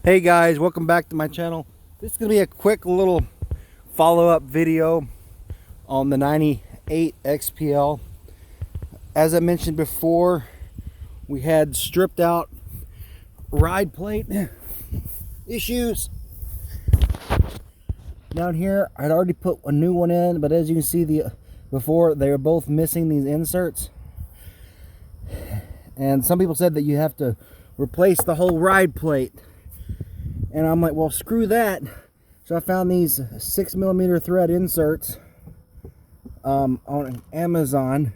Hey guys, welcome back to my channel. This is going to be a quick little follow-up video on the 98 XPL. As I mentioned before, we had stripped out ride plate issues. Down here, I'd already put a new one in, but as you can see before, they were both missing these inserts. And some people said that you have to replace the whole ride plate. And I'm like, well, screw that. So I found these 6mm thread inserts on Amazon.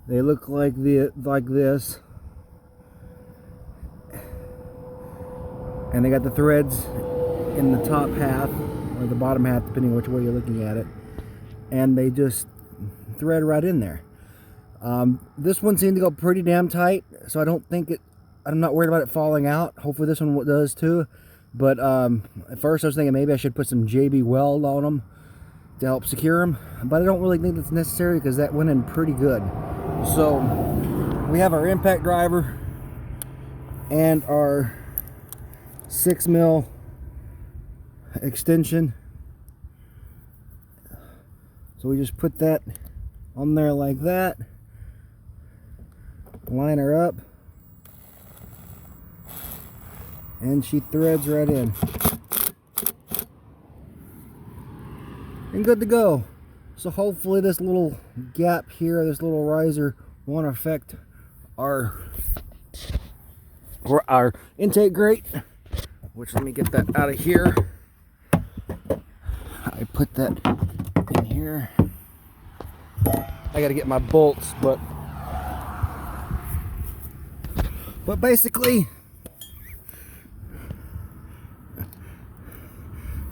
They look like this, and they got the threads in the top half or the bottom half, depending on which way you're looking at it. And they just thread right in there. This one seemed to go pretty damn tight, so I don't think I'm not worried about it falling out. Hopefully this one does too. But at first I was thinking maybe I should put some JB weld on them to help secure them. But I don't really think that's necessary because that went in pretty good. So we have our impact driver and our 6mm extension. So we just put that on there like that. Line her up. And she threads right in. And good to go. So hopefully this little gap here, this little riser, won't affect our intake grate. Which, let me get that out of here. I put that in here. I gotta get my bolts, but basically,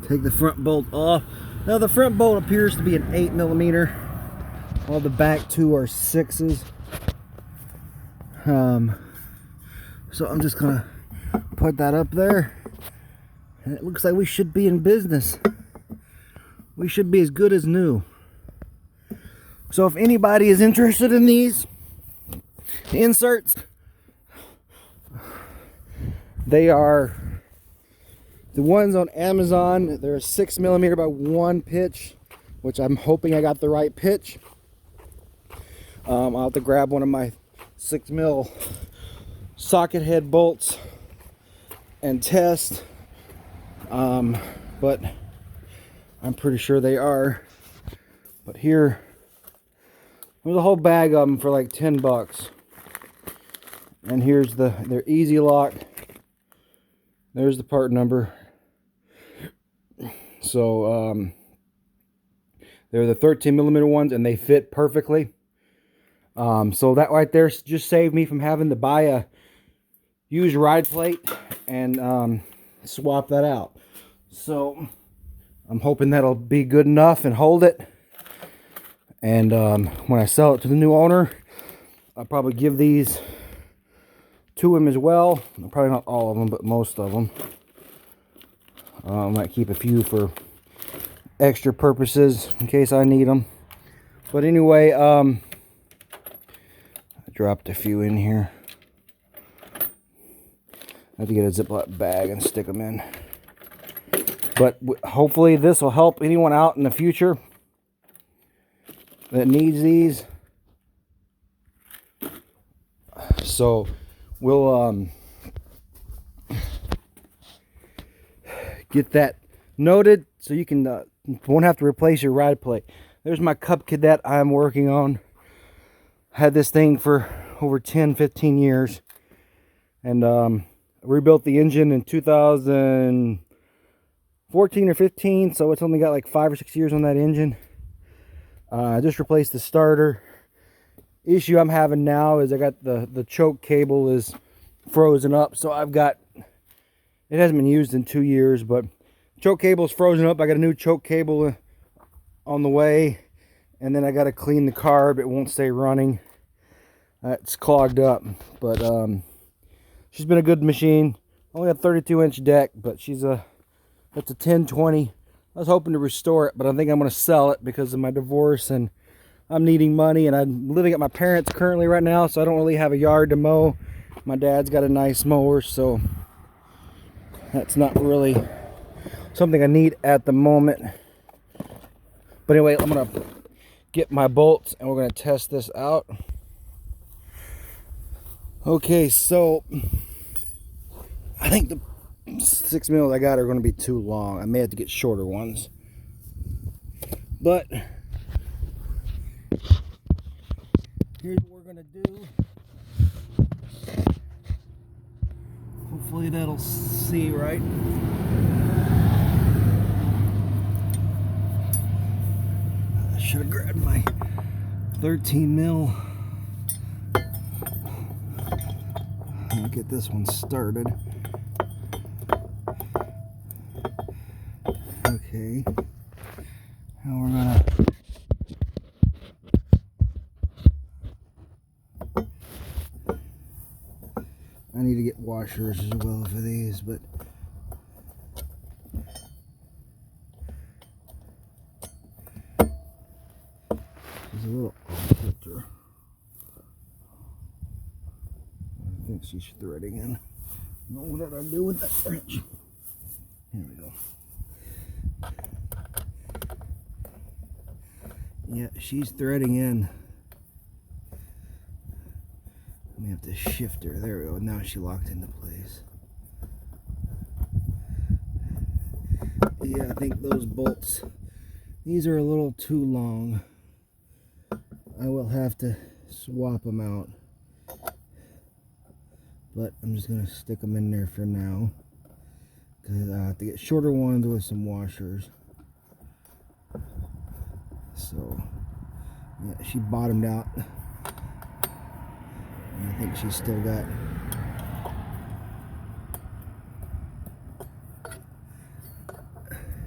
take the front bolt off. Now the front bolt appears to be an 8mm, while the back two are 6s. So I'm just gonna put that up there, and it looks like we should be in business. We should be as good as new. So if anybody is interested in these inserts, they are the ones on Amazon. They're a 6mm by 1 pitch, which I'm hoping I got the right pitch. I'll have to grab one of my 6mm socket head bolts and test. But I'm pretty sure they are. But there's a whole bag of them for like 10 bucks. And here's their easy lock. There's the part number. So they're the 13mm ones, and they fit perfectly. So that right there just saved me from having to buy a used ride plate and swap that out. So I'm hoping that'll be good enough and hold it. And when I sell it to the new owner, I'll probably give these to him as well. Probably not all of them, but most of them. I might keep a few for extra purposes in case I need them. But anyway, I dropped a few in here. I have to get a Ziploc bag and stick them in. But hopefully this will help anyone out in the future that needs these. So we'll get that noted so you can won't have to replace your ride plate. There's my Cub Cadet I'm working on. Had this thing for over 10-15 years, and rebuilt the engine in 2014 or 15, so it's only got like 5 or 6 years on that engine. I just replaced the starter. Issue I'm having now is I got the choke cable is frozen up, so it hasn't been used in 2 years, but choke cable is frozen up. I got a new choke cable on the way, and then I got to clean the carb. It won't stay running. It's clogged up, but she's been a good machine. Only a 32-inch deck, but that's a 1020. I was hoping to restore it, but I think I'm going to sell it because of my divorce, and I'm needing money, and I'm living at my parents' currently right now, so I don't really have a yard to mow. My dad's got a nice mower, so That's not really something I need at the moment. But anyway, I'm gonna get my bolts and we're gonna test this out. Okay, so I think the 6 mils I got are gonna be too long. I may have to get shorter ones. But here's what we're gonna do. Hopefully that'll see right. I should have grabbed my 13 mil. I'll get this one started. Okay. Now we're gonna I need to get washers as well for these, but there's a little off filter. I think she's threading in. No, what did I do with that wrench? Here we go. Yeah, she's threading in. We have to shift her. There we go. Now she locked into place. Yeah, I think those bolts, these are a little too long. I will have to swap them out. But I'm just going to stick them in there for now. Because I have to get shorter ones with some washers. So, yeah, she bottomed out. I think she's still got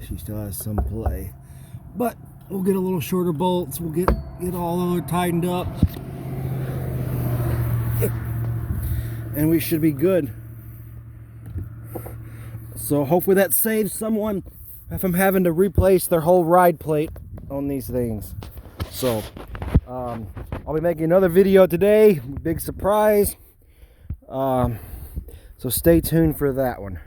she still has some play, but we'll get a little shorter bolts. We'll get all of her tightened up, and we should be good. So hopefully that saves someone from having to replace their whole ride plate on these things. So I'll be making another video today, big surprise, so stay tuned for that one.